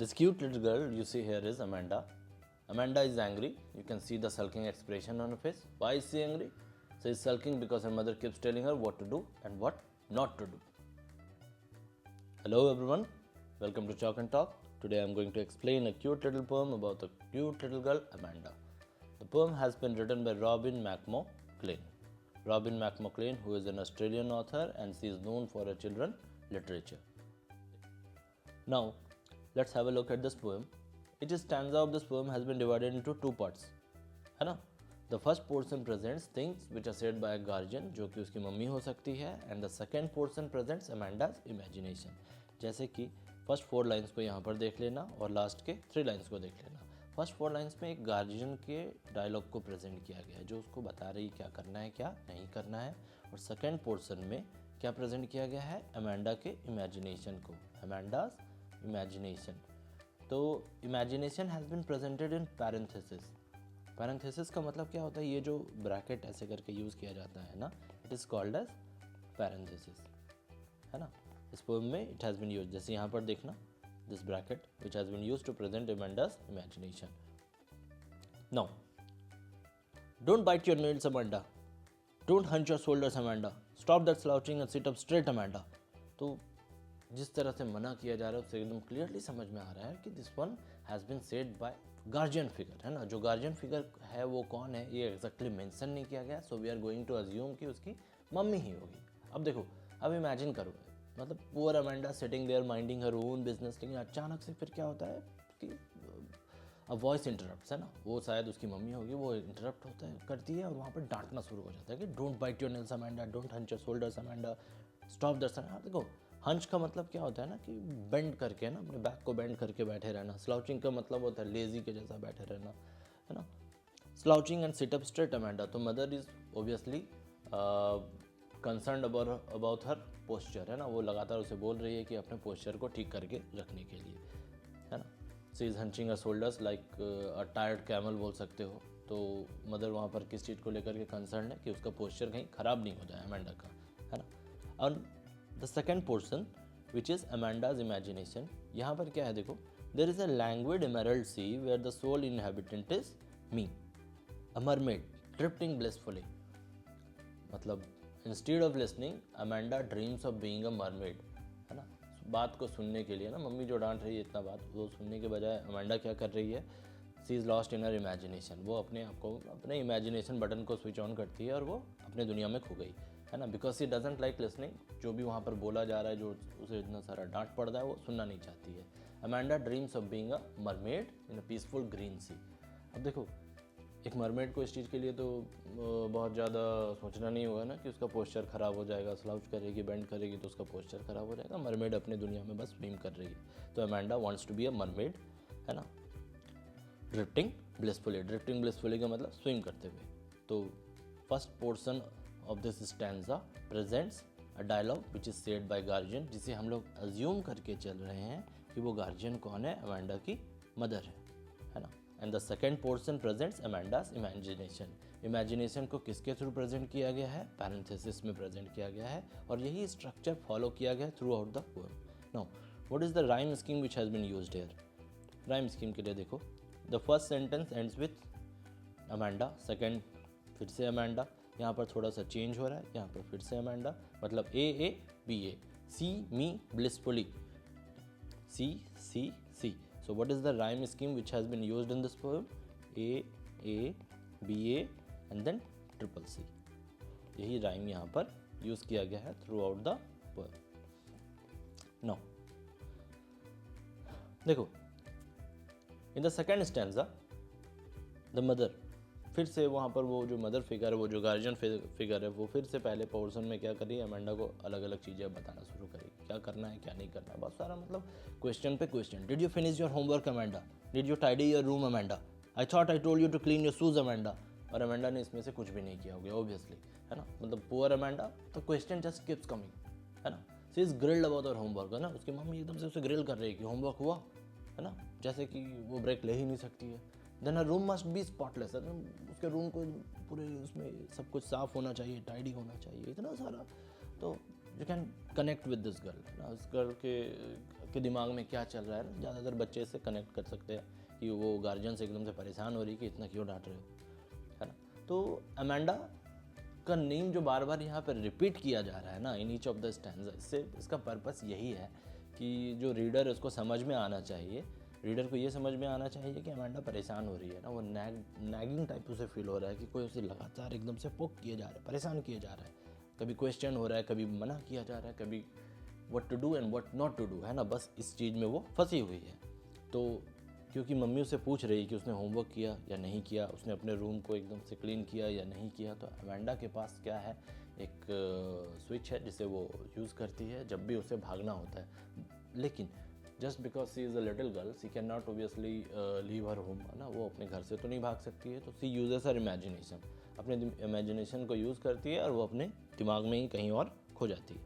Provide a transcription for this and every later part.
This cute little girl you see here is Amanda. Amanda is angry. You can see the sulking expression on her face. Why is she angry? She is sulking because her mother keeps telling her what to do and what not to do. Hello everyone, welcome to Chalk and Talk. Today I am going to explain a cute little poem about the cute little girl Amanda. The poem has been written by Robin McMcLean. Robin McMcLean, who is an Australian author and she is known for her children literature. Now, let's have a look at this poem. Each stanza of this poem has been divided into two parts, है ना? The first portion presents things which are said by a guardian, जो कि उसकी mummy हो सकती है, and the second portion presents Amanda's imagination. जैसे कि फर्स्ट 4 लाइन्स को यहाँ पर देख लेना और लास्ट के 3 लाइन्स को देख लेना. फर्स्ट 4 लाइन्स में एक गार्जियन के डायलॉग को प्रेजेंट किया गया है, जो उसको बता रही क्या करना है क्या नहीं करना है. और सेकेंड पोर्शन में क्या प्रेजेंट किया गया है, अमेंडा के इमेजिनेशन को, अमेंडाज इमेजिनेशन. तो imagination has been presented in parenthesis. Parenthesis का मतलब क्या होता है, ये जो ब्रैकेट ऐसे करके यूज़ किया जाता है ना, it is called as parenthesis, है ना. इस पोएम में इट हैज़ बिन यूज, जैसे यहाँ पर देखना, this bracket which has been use to present Amanda's imagination. Now don't bite your nails Amanda, don't hunch your shoulders Amanda, stop that slouching and sit up straight Amanda. तो जिस तरह से मना किया जा रहा है उससे एकदम क्लियरली समझ में आ रहा है कि this one has been said by guardian figure, है ना. जो गार्जियन फिगर है वो कौन है ये एग्जैक्टली मेंशन नहीं किया गया, so we are going to assume कि उसकी मम्मी ही होगी. अब देखो, अब इमेजिन करो, मतलब poor Amanda sitting there minding her own business, लेकिन अचानक से फिर क्या होता है कि अब वॉइस इंटरप्ट, है ना, वो शायद उसकी मम्मी होगी, वो इंटरप्ट होता है करती है और वहाँ पर डांटना शुरू हो जाता है कि don't bite your nails Amanda, don't hunch your shoulders Amanda, stop that. देखो, हंच का मतलब क्या होता है ना कि बेंड करके ना, अपने बैक को बेंड करके बैठे रहना. स्लाउचिंग का मतलब होता है लेजी के जैसा बैठे रहना, है ना. Slouching and sit up straight Amanda. तो mother is obviously concern about her posture, है ना. वो लगातार उसे बोल रही है कि अपने पोस्चर को ठीक करके रखने के लिए, है ना. She is hunching a shoulders like a tired camel बोल सकते हो. तो मदर वहाँ पर किस चीज़ को लेकर के कंसर्न है कि उसका पोस्चर कहीं ख़राब नहीं हो जाए अमेंडा का, है ना. और the second portion which is Amanda's imagination, यहाँ पर क्या है देखो, there is a languid emerald sea where the sole inhabitant is me, a mermaid drifting blissfully. मतलब instead of listening Amanda dreams of being a mermaid, है ना. बात को सुनने के लिए ना, मम्मी जो डांट रही है इतना बात, वो सुनने के बजाय अमेंडा क्या कर रही है, she is lost in her imagination. वो अपने आप को, अपने इमेजिनेशन बटन को स्विच ऑन करती है और वो अपने दुनिया में खो गई, है ना. Because she doesn't like listening. जो भी वहाँ पर बोला जा रहा है, जो उसे इतना सारा डांट पड़ रहा है, वो सुनना नहीं चाहती है. Amanda dreams of being a mermaid in a peaceful green sea. अब देखो, एक मरमेड को इस चीज़ के लिए तो बहुत ज़्यादा सोचना नहीं होगा ना कि उसका पोस्चर ख़राब हो जाएगा, स्लाउच करेगी, बेंड करेगी तो उसका पोस्चर ख़राब हो जाएगा. मरमेड अपने दुनिया में बस स्विम कर रही है. तो Amanda wants to be a mermaid, है ना. ड्रिफ्टिंग ब्लिसफुली, ड्रिफ्टिंग ब्लिसफुली का मतलब स्विम करते हुए. तो first portion of this stanza presents a dialogue which is said by guardian, जिसे हम लोग अज्यूम करके चल रहे हैं कि वो गार्जियन कौन है, अमेंडा की मदर है ना. And the second portion presents Amanda's imagination. Imagination को किसके थ्रू प्रेजेंट किया गया है, पैरेंथेसिस में प्रेजेंट किया गया है, और यही स्ट्रक्चर फॉलो किया गया throughout the poem. Now what is the rhyme scheme which has been used here. Rhyme scheme के लिए देखो, the first sentence ends with Amanda, second फिर से अमेंडा, यहाँ पर थोड़ा सा चेंज हो रहा है, यहाँ पर फिर से अमेंडा, मतलब A B A, sea me blissfully, C. So what is the rhyme scheme which has been used in this poem? A, B, A and then triple C. यही rhyme यहाँ पर यूज़ किया गया है throughout the poem. Now, देखो, in the second stanza, the mother, फिर से वहाँ पर वो जो मदर फिगर है, वो जो गार्जियन फिगर है, वो फिर से पहले पोर्शन में क्या करी, अमेंडा को अलग अलग चीज़ें बताना शुरू करी, क्या करना है क्या नहीं करना है, बहुत सारा, मतलब क्वेश्चन पे question. Did you finish your homework Amanda, did you tidy your room Amanda, I thought I told you to clean your shoes Amanda. और अमेंडा ने इसमें से कुछ भी नहीं किया होगा ऑब्वियसली, है ना. मतलब पुअर अमेंडा, तो क्वेश्चन जस्ट कीप्स कमिंग, है ना. सी इज ग्रिल्ड अबाउट और होमवर्क, है ना. उसकी मम्मी एकदम से उसे ग्रिल कर रही है कि होमवर्क हुआ, है ना, जैसे कि वो ब्रेक ले ही नहीं सकती है. Then a room must be spotless, उसके रूम को पूरे उसमें सब कुछ साफ़ होना चाहिए, टाइडी होना चाहिए, इतना सारा. तो you can connect with this girl ना, उस गर्ल के दिमाग में क्या चल रहा है ना, ज़्यादातर बच्चे से कनेक्ट कर सकते हैं कि वो गार्जियन से एकदम से परेशान हो रही है कि इतना क्यों डांट रहे हो, है ना। तो अमेंडा का नेम जो बार बार यहाँ पर रिपीट किया जा रहा है ना in each of the stanza, इससे इसका पर्पस यही है कि जो रीडर है उसको समझ में आना चाहिए, रीडर को ये समझ में आना चाहिए कि अमेंडा परेशान हो रही है ना, वो नैगिंग टाइप उसे फील हो रहा है कि कोई उसे लगातार एकदम से पोक किया जा रहा है, परेशान किया जा रहा है, कभी क्वेश्चन हो रहा है, कभी मना किया जा रहा है, कभी what to do and what not to do, है ना, बस इस चीज़ में वो फंसी हुई है। तो क्योंकि मम्मी उससे पूछ रही कि उसने होमवर्क किया या नहीं किया, उसने अपने रूम को एकदम से क्लीन किया या नहीं किया, तो अमेंडा के पास क्या है, एक स्विच है जिसे वो यूज़ करती है जब भी उसे भागना होता है। लेकिन just because she is a little girl, she can not obviously leave her home, है ना, वो अपने घर से तो नहीं भाग सकती है, तो सी यूजेस हर इमेजिनेशन, अपने इमेजिनेशन को यूज़ करती है और वो अपने दिमाग में ही कहीं और खो जाती है।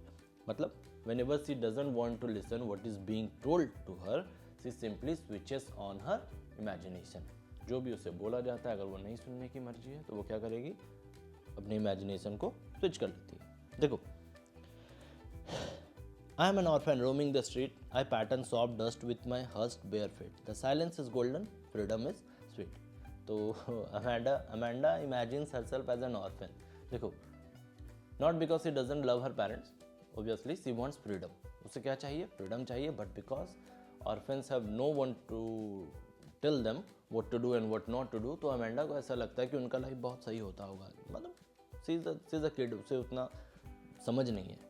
मतलब whenever she doesn't want to listen what is being told to her, she simply switches on her imagination। जो भी उसे बोला जाता है, अगर वो नहीं सुनने की मर्जी है तो वो क्या करेगी, अपनी इमेजिनेशन को स्विच कर लेती है। देखो, I am an orphan roaming the street, I pattern soft dust with my hushed bare feet, the silence is golden, freedom is sweet। तो Amanda imagines herself as an orphan। देखो, not because she doesn't love her parents, obviously she wants freedom, उसे क्या चाहिए, freedom चाहिए, but because orphans have no one to tell them what to do and what not to do, तो Amanda को ऐसा लगता है कि उनका लाइफ बहुत सही होता होगा, मतलब शी इज़ अ किड, उसे उतना समझ नहीं है।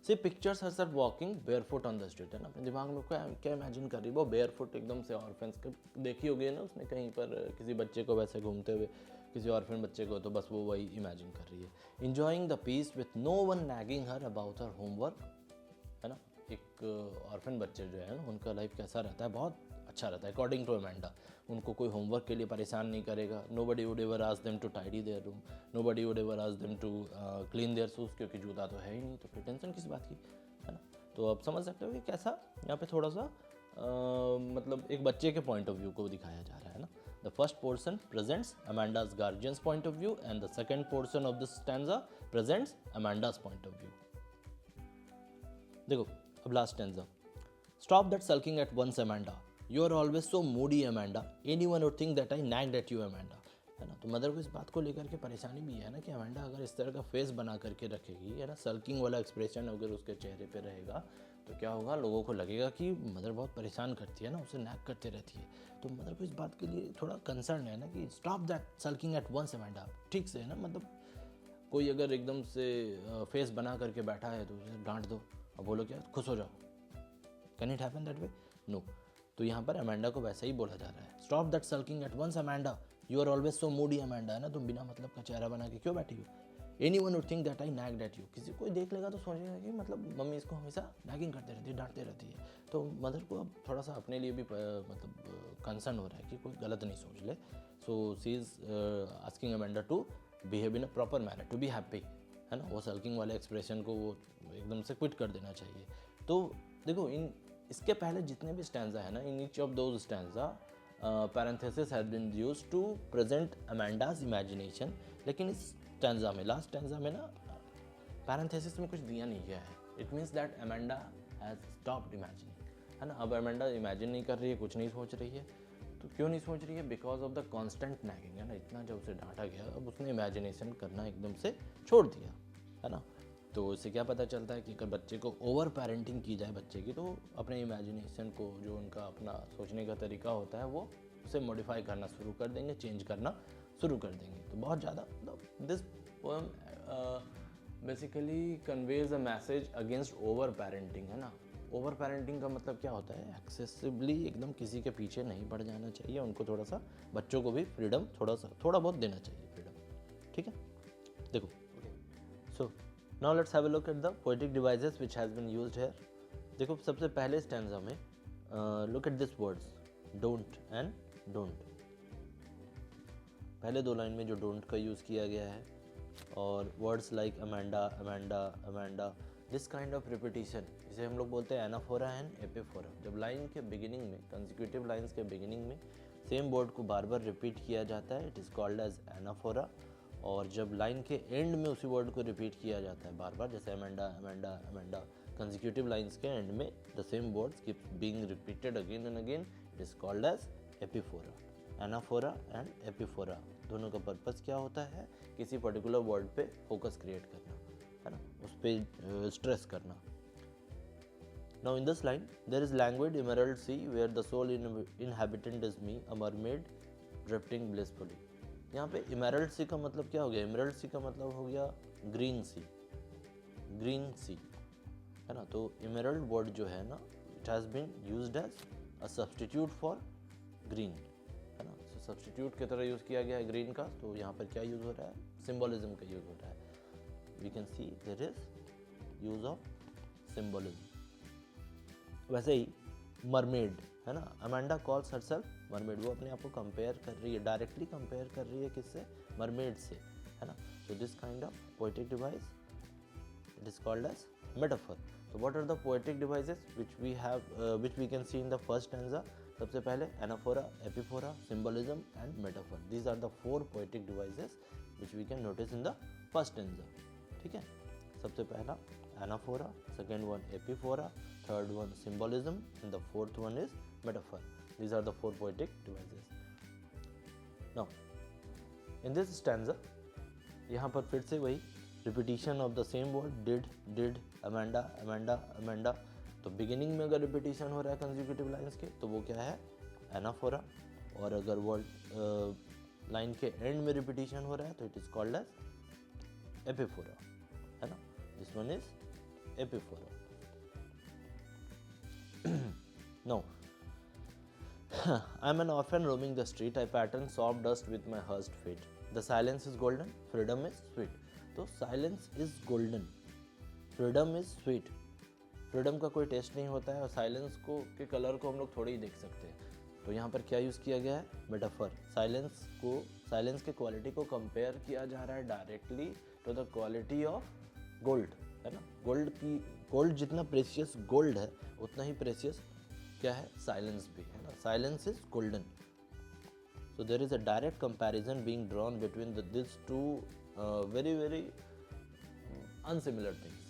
She pictures herself walking barefoot on the street, है ना, अपने दिमाग में क्या इमेजिन कर रही है वो, बेयरफुट एकदम से, ऑर्फेंस देखी होगी ना उसने कहीं पर किसी बच्चे को वैसे घूमते हुए, किसी ऑर्फेन बच्चे को, तो बस वो वही इमेजिन कर रही है। Enjoying the peace with no one nagging her about her homework, है ना, एक ऑर्फेन बच्चे जो है ना उनका लाइफ कैसा रहता है, बहुत अच्छा रहता है अकॉर्डिंग टू अमेंडा। उनको कोई होमवर्क के लिए परेशान नहीं करेगा, nobody would ever ask them to tidy their room, nobody would ever ask them to clean their shoes, क्योंकि जूता तो है ही नहीं, तो फिर टेंशन किस बात की, है ना। तो आप समझ सकते हो कि कैसा यहाँ पे थोड़ा सा मतलब एक बच्चे के पॉइंट ऑफ व्यू को दिखाया जा रहा है ना। The first portion presents Amanda's guardians point of view and the second portion of this stanza presents Amanda's point of view. देखो अब last stanza, stop that sulking at once Amanda, you are always so moody Amanda, anyone would think that I nagged at you Amanda, है ना। तो mother को इस बात को लेकर के परेशानी भी है ना कि अमेंडा अगर इस तरह का फेस बना करके रखेगी, है ना, सल्किंग वाला एक्सप्रेशन अगर उसके चेहरे पे रहेगा तो क्या होगा, लोगों को लगेगा कि मदर बहुत परेशान करती है ना, उसे नैग करती रहती है। तो मदर को इस बात के लिए थोड़ा कंसर्न है ना कि stop that sulking at once Amanda, ठीक से, है ना, मतलब कोई अगर एकदम से फेस बना करके बैठा है तो उसे डांट दो और बोलो क्या, खुश हो जाओ, can it happen that way, no. तो यहाँ पर अमेंडा को वैसा ही बोला जा रहा है, stop that sulking at once Amanda, you are always so moody Amanda, है ना, तुम बिना मतलब का चेहरा बना के क्यों बैठी हो, anyone would think that I nagged at you, किसी कोई देख लेगा तो सोचेगा कि मतलब मम्मी इसको हमेशा नैगिंग करते रहती है, डांटते रहती है। तो मदर को अब थोड़ा सा अपने लिए भी मतलब कंसर्न हो रहा है कि कोई गलत नहीं सोच ले, so she is asking Amanda to behave in a proper manner, to be happy, है ना, वो सल्किंग वाले एक्सप्रेशन को वो एकदम से क्विट कर देना चाहिए। तो देखो इसके पहले जितने भी स्टैंजा है ना, in each of those stanza parenthesis has been used to present Amanda's imagination, लेकिन इस स्टैंजा में, लास्ट स्टैंजा में ना, पैरेंथेसिस में कुछ दिया नहीं गया है। It means that Amanda has stopped imagining, है ना, अब अमेंडा इमेजिन नहीं कर रही है, कुछ नहीं सोच रही है। तो क्यों नहीं सोच रही है, because of the constant nagging, है ना, इतना जब उसे डांटा गया अब उसने इमेजिनेशन करना एकदम से छोड़ दिया, है ना। तो इससे क्या पता चलता है कि अगर बच्चे को ओवर पेरेंटिंग की जाए बच्चे की, तो अपने इमेजिनेशन को, जो उनका अपना सोचने का तरीका होता है, वो उसे मॉडिफाई करना शुरू कर देंगे, चेंज करना शुरू कर देंगे। तो बहुत ज़्यादा this poem basically conveys a message against over parenting, है ना। ओवर पेरेंटिंग का मतलब क्या होता है, एक्सेसिवली एकदम किसी के पीछे नहीं पड़ जाना चाहिए, उनको थोड़ा सा, बच्चों को भी फ्रीडम थोड़ा बहुत देना चाहिए, फ्रीडम, ठीक है। देखो so now let's have a look at the poetic devices which has been used here. देखो सबसे पहले स्टैंजा में look at this words don't and don't, पहले दो लाइन में जो डोंट का यूज़ किया गया है, और words like Amanda Amanda Amanda, this kind of repetition, इसे हम लोग बोलते हैं एनाफोरा एंड एपिफोरा। जब लाइन के बिगिनिंग में, कंसेक्यूटिव लाइंस के बिगिनिंग में सेम वर्ड को बार बार रिपीट किया जाता है, it is called as anaphora. और जब लाइन के एंड में उसी वर्ड को रिपीट किया जाता है बार बार, जैसे Amanda Amanda Amanda, consecutive lines के एंड में the same words keep being repeated again and again, it is called as epiphora. Anaphora and epiphora दोनों का पर्पस क्या होता है, किसी पर्टिकुलर वर्ड पे फोकस क्रिएट करना, है ना, उस पर स्ट्रेस करना। Now in this line, there is languid emerald sea where the sole inhabitant is me, a mermaid drifting blissfully. यहाँ पे emerald sea का मतलब क्या हो गया, emerald sea का मतलब हो गया green sea, green sea, है ना। तो emerald word जो है ना, it has been used as a substitute for green, है ना। so substitute की तरह यूज़ किया गया है green का, तो यहाँ पर क्या यूज़ हो रहा है, symbolism का यूज़ हो रहा है। We can see there is use of symbolism। वैसे ही मरमेड, है ना, अमेंडा कॉल्स हरसेल्फ मरमेड, वो अपने आप को कंपेयर कर रही है, डायरेक्टली कंपेयर कर रही है किससे, मरमेड से, है ना। So this kind of poetic device it is called as metaphor. तो what are the poetic devices which we can see in the first stanza. सबसे पहले anaphora, epiphora, symbolism and metaphor, these are the 4 poetic devices which we can notice in the first stanza. ठीक है, सबसे पहला anaphora, second one epiphora, third one symbolism, and the fourth one is metaphor. These are the 4 poetic devices. Now in this stanza यहाँ पर फिर से वही repetition of the same word did amanda amanda amanda। तो beginning में अगर repetition हो रहा है consecutive lines के तो वो क्या है, anaphora, और अगर word line के end में repetition हो रहा है तो it is called as epiphora, है ना। This one is epiphora। No, I'm an orphan roaming the street. I pattern soft dust with my hushed feet. The silence is golden, freedom is sweet. तो silence is golden, freedom is sweet। Freedom का कोई test नहीं होता है और silence को के colour को हम लोग थोड़ी ही देख सकते हैं। तो यहाँ पर क्या यूज़ किया गया है, मेटाफर। साइलेंस के क्वालिटी को कंपेयर किया जा रहा है directly to the quality of gold, है ना। गोल्ड जितना प्रेशियस गोल्ड है उतना ही प्रेशियस क्या है, साइलेंस भी, है ना। Silence is golden. So there is a direct comparison being drawn between this two very very unsimilar things,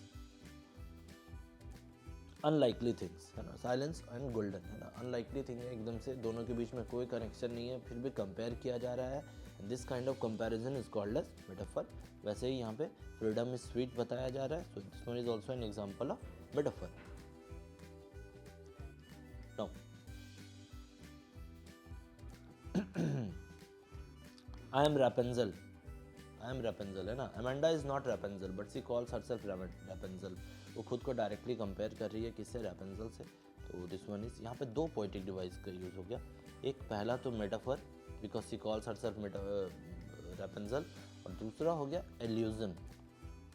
unlikely things, है ना। साइलेंस एंड गोल्डन, है ना, अनलाइकली थिंग है एकदम से, दोनों के बीच में कोई कनेक्शन नहीं है, फिर भी कंपेयर किया जा रहा है। This kind of comparison is called as metaphor. वैसे ही यहाँ पे फ्रीडम इज स्वीट बताया जा रहा है, so this one is also an example of metaphor. Now I am Rapunzel, है ना। Amanda is not Rapunzel but she calls herself Rapunzel. वो खुद को डायरेक्टली कंपेयर कर रही है किससे, रैपेंजल से। तो दिस वन इज, यहाँ पे 2 पोएटिक डिवाइस का यूज़ हो गया। एक पहला तो metaphor because she calls herself Rapunzel, और दूसरा हो गया एल्यूजन।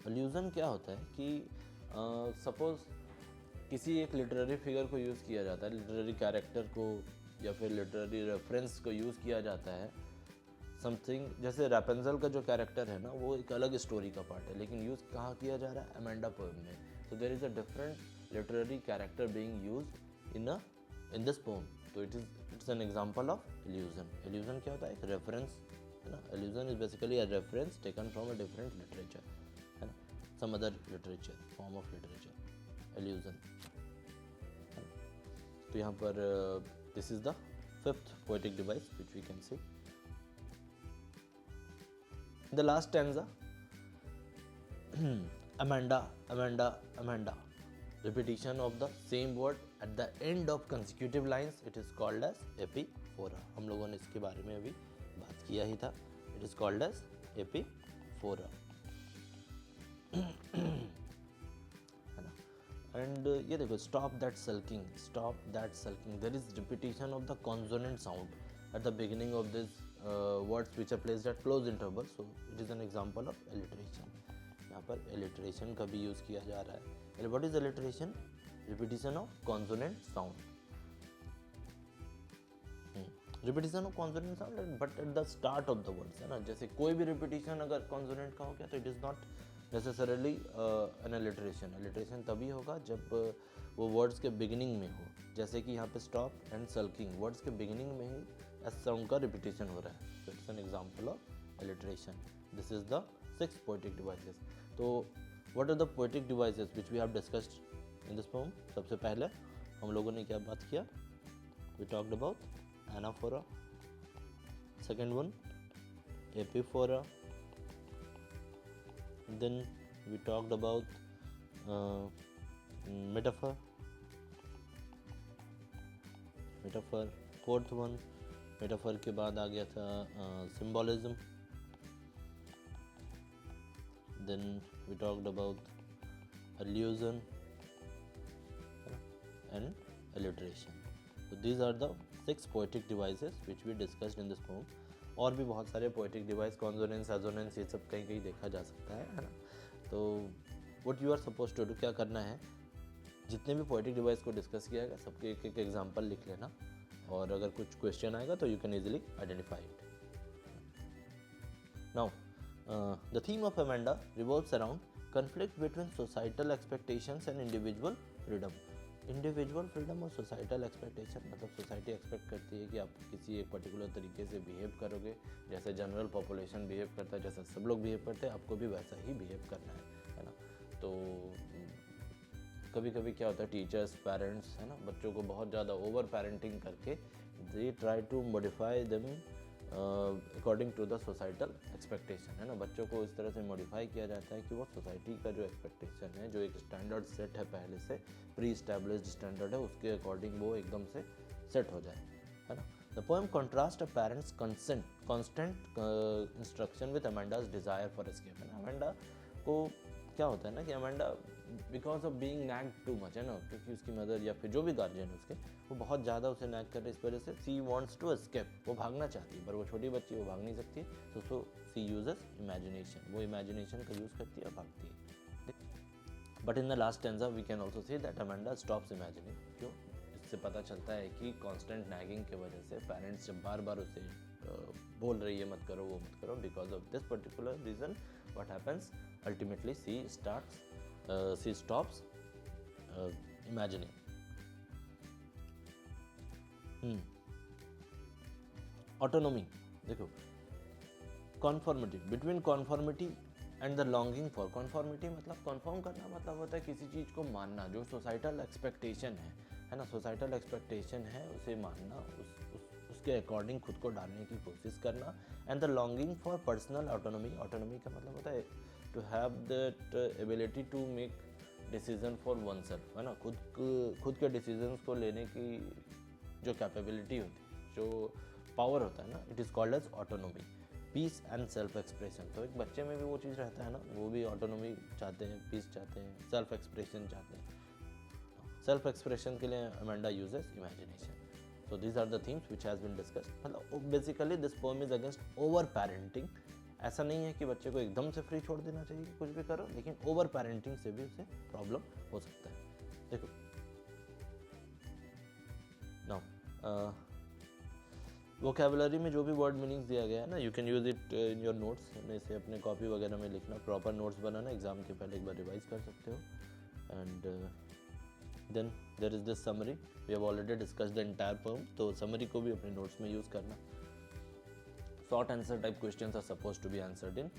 एल्यूजन क्या होता है कि सपोज किसी एक लिटरेरी फिगर को यूज़ किया जाता है, लिटरेरी कैरेक्टर को या फिर लिटरेरी रेफरेंस को यूज़ किया जाता है समथिंग। जैसे रैपेंजल का जो कैरेक्टर है ना वो एक अलग स्टोरी का पार्ट है, लेकिन यूज़ कहाँ किया जा रहा है, अमेंडा पोएम में। So there is a different literary character being used in this poem. तो it's an example of allusion. Allusion क्या होता है, एक रेफरेंस, है ना। Allusion is basically a reference taken from a different literature, है ना, some other literature, form of literature, allusion. तो यहाँ पर this is the 5th poetic device which we can see. The last stanza, amanda, amanda, amanda, repetition of the same word at the end of consecutive lines, it is called as epiphora। हम लोगों ने इसके बारे में अभी बात किया ही था, it is called as epiphora, है ना। एंड ये देखो, stop that sulking, there is repetition of the consonant sound at the beginning of this words which are placed at close intervals, so it is an example of alliteration। यहाँ पर alliteration का भी use किया जा रहा है। What is alliteration? Repetition of consonant sound, repetition of consonant sound but at the start of the words, है ना। जैसे कोई भी repetition अगर consonant का हो गया तो it is not necessarily an alliteration। alliteration तभी होगा जब वो वर्ड्स के बिगिनिंग में हो, जैसे कि यहाँ पे स्टॉप एंड सल्किंग, वर्ड्स के बिगिनिंग में ही एस साउंड का रिपीटेशन हो रहा है, तो it's an example of alliteration. This is the 6 poetic devices. तो what are the poetic devices which we have discussed in this poem? सबसे पहले हम लोगों ने क्या बात किया? We talked about anaphora. Second one, epiphora. Then we talked about metaphor. Fourth one, metaphor के बाद आ गया था symbolism. Then we talked about allusion and alliteration. So these are the 6 poetic devices which we discussed in this poem. और भी बहुत सारे poetic device, consonance, assonance, ये सब कहीं कहीं देखा जा सकता है ना. तो what you are supposed to do, क्या करना है, जितने भी poetic device को डिस्कस किया गया सबके एक एक एग्जाम्पल लिख लेना, और अगर कुछ क्वेश्चन आएगा तो you can easily identify it. Now the theme of Amanda revolves around conflict between societal expectations and individual freedom. Individual freedom और सोसाइटल एक्सपेक्टेशन, मतलब सोसाइटी एक्सपेक्ट करती है कि आप किसी एक पर्टिकुलर तरीके से बिहेव करोगे, जैसे जनरल पॉपुलेशन बिहेव करता है, जैसे सब लोग बिहेव करते हैं, आपको भी वैसा ही बिहेव करना है ना. तो कभी कभी क्या होता है, टीचर्स, पेरेंट्स, है ना, बच्चों को बहुत ज़्यादा ओवर पेरेंटिंग करके they try to modify them according to the societal expectation, है ना. बच्चों को इस तरह से मॉडिफाई किया जाता है कि वो सोसाइटी का जो एक्सपेक्टेशन है, जो एक स्टैंडर्ड सेट है पहले से, प्री इस्टेब्लिश्ड स्टैंडर्ड है, उसके अकॉर्डिंग वो एकदम से सेट हो जाए, है ना. The poem contrast a parents constant instruction with Amanda's desire for escape. है ना, अमेंडा को क्या होता है ना कि Amanda because of being nag too much, है ना, क्योंकि उसकी मदर या फिर जो भी गार्जियन है उसके, वो बहुत ज़्यादा उसे नैग कर रहे, इस वजह से सी वॉन्ट्स टू एस्केप, वो भागना चाहती है, पर वो छोटी बच्ची, वो भाग नहीं सकती, तो सो सी यूजेस इमेजिनेशन, वो इमेजिनेशन का यूज़ करती है और भागती है. But in the last stanza we can also see that Amanda stops imagining. क्यों? इससे पता चलता है कि कॉन्स्टेंट नैगिंग की वजह से पेरेंट्स जब बार बार उसे बोल रही है मत करो, वो मत करो, because of this particular reason what happens, ultimately she stops imagining. Autonomy, देखो, conformity, between conformity and the longing for. Conformity मतलब कॉन्फॉर्म करना, मतलब होता है किसी चीज़ को मानना, जो सोसाइटल एक्सपेक्टेशन है ना, सोसाइटल एक्सपेक्टेशन है उसे मानना, उसके अकॉर्डिंग खुद को डालने की कोशिश करना. And the longing for personal autonomy. Autonomy का मतलब होता है to have that ability to make decision for oneself, है ना, खुद के डिसीजंस को लेने की जो कैपेबिलिटी होती है, जो पावर होता है ना, it is called as autonomy. Peace and self expression. तो एक बच्चे में भी वो चीज़ रहता है ना, वो भी ऑटोनॉमी चाहते हैं, पीस चाहते हैं, सेल्फ एक्सप्रेशन चाहते हैं. सेल्फ एक्सप्रेशन के लिए Amanda uses imagination. So these are the themes which has been discussed. मतलब basically this poem is against over parenting. ऐसा नहीं है कि बच्चे को एकदम से फ्री छोड़ देना चाहिए कि कुछ भी करो, लेकिन ओवर पेरेंटिंग से भी उसे प्रॉब्लम हो सकता है. देखो नाउ वोकेबुलरी में जो भी वर्ड मीनिंग्स दिया गया है ना, you can use it in your notes. इसे अपने कॉपी वगैरह में लिखना, प्रॉपर नोट्स बनाना, एग्जाम के पहले एक बार रिवाइज कर सकते हो. And then there is this summary. We have already discussed the entire poem, तो समरी को भी अपने नोट्स में यूज़ करना. Short answer type questions are suppose to be answered in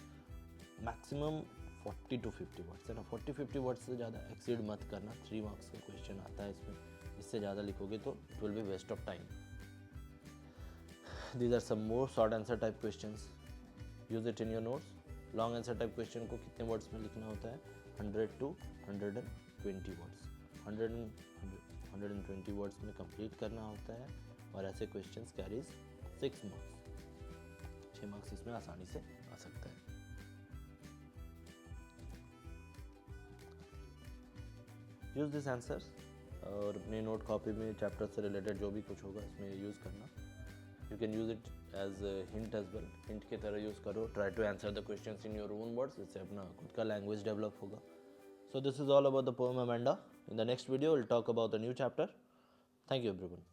maximum 40 to 50 words, है ना. 40-50 वर्ड्स से ज़्यादा एक्सीड मत करना. 3 मार्क्स का क्वेश्चन आता है इसमें, इससे ज़्यादा लिखोगे तो it will be waste of time. These are some more short answer type questions. Use it in your notes. Long answer type question को कितने वर्ड्स में लिखना होता है? 100 to 120 वर्ड्स. 120 वर्ड्स में कंप्लीट करना होता है, और ऐसे क्वेश्चंस कैरीज 6 मार्क्स. 6 मार्क्स इसमें आसानी से आ सकता है. यूज दिस आंसर्स, और अपने नोट कॉपी में चैप्टर से रिलेटेड जो भी कुछ होगा इसमें यूज़ करना. You can use it as a hint as well. Hint की तरह यूज़ करो. Try to answer the questions in your own words. इससे अपना खुद का लैंग्वेज डेवलप होगा. So this is all about the poem Amanda. In the next video, we'll talk about a new chapter. Thank you everyone.